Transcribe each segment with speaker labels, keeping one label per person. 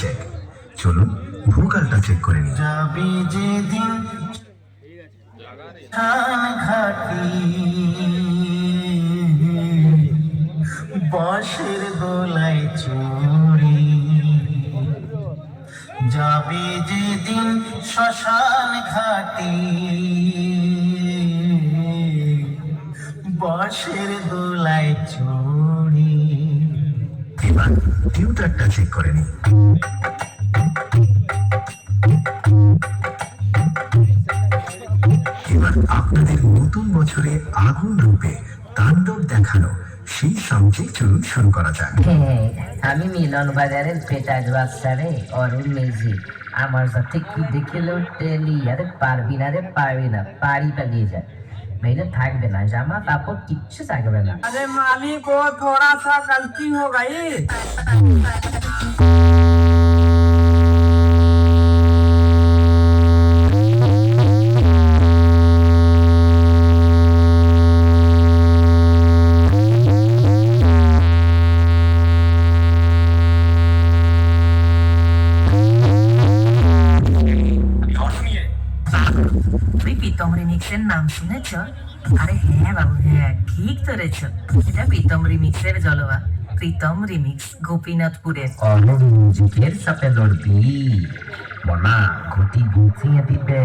Speaker 1: Check. চলুন ভোকালটা check করে নিন।
Speaker 2: যাবে যেদিন ঘাটি বাঁশের গলায় চড়ি, যাবে যেদিন শ্মশান ঘাটি বাঁশের গলায় চড়ি।
Speaker 1: এবার টিউটারটা চেক করে নিন। এবার আপনাদের নতুন বছরে আগুন রূপে তাণ্ডব দেখানো সেই সঙ্গে চলুন শুরু করা যাক।
Speaker 3: আমি মিলন বাজারের পেটাজ বাচ্চা রে অরুণ মেজি। আমার সাথে কি দেখেলো টেলি, আরে পারবি না রে, পারবি না, পারি পালিয়ে যায়, মেলে থাকবে না, জামা কাপড় কিচ্ছু থাকবে না।
Speaker 4: अरे मालिक वो थोड़ा सा गलती हो गई।
Speaker 3: তুই প্রীতম রিমিক্সের নাম শুনেছ? আরে হ্যাঁ বাবু, হ্যাঁ ঠিক ধরেছ, এটা প্রীতম রিমিক্সের জলবা। প্রীতম রিমিক্স গোপীনাথপুরের। অরুণ মিউজিকের সাথে লড়বি মনা, ঘটি বুঝিয়ে দিবে।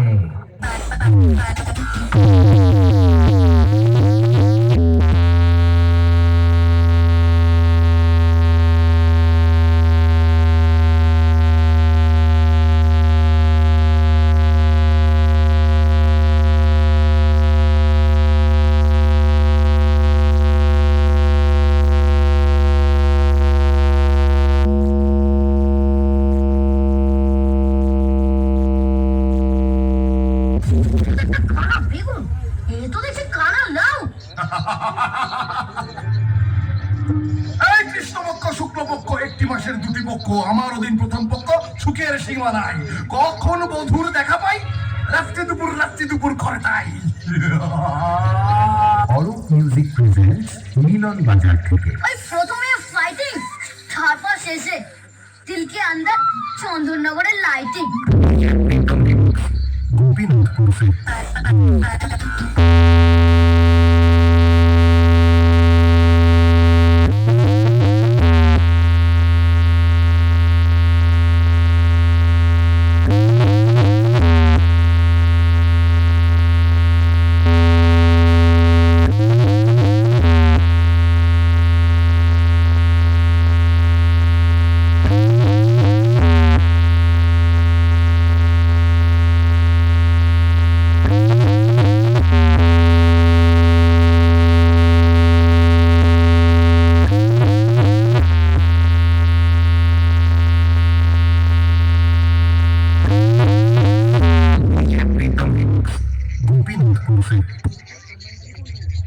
Speaker 5: এই কৃষ্ণপক্ষ শুক্লপক্ষ একটি মাসের দুটি পক্ষ, আমার অধীন প্রথম পক্ষ, সুখের সীমা নাই। কখন বধুর দেখা পাই, রাত্রি দুপুর করে তাই।
Speaker 1: অরূপ মিউজিক প্রেজেন্টস মিলন বাজার থেকে।
Speaker 6: প্রথমে ফাইটিং, তারপর শেষে দিল के अंदर চন্দননগরের লাইটিং।
Speaker 1: প্রীতম রিমিক্স গোপীনাথপুর से। प्रीतम রিমিক্স গোপীনাথপুর से।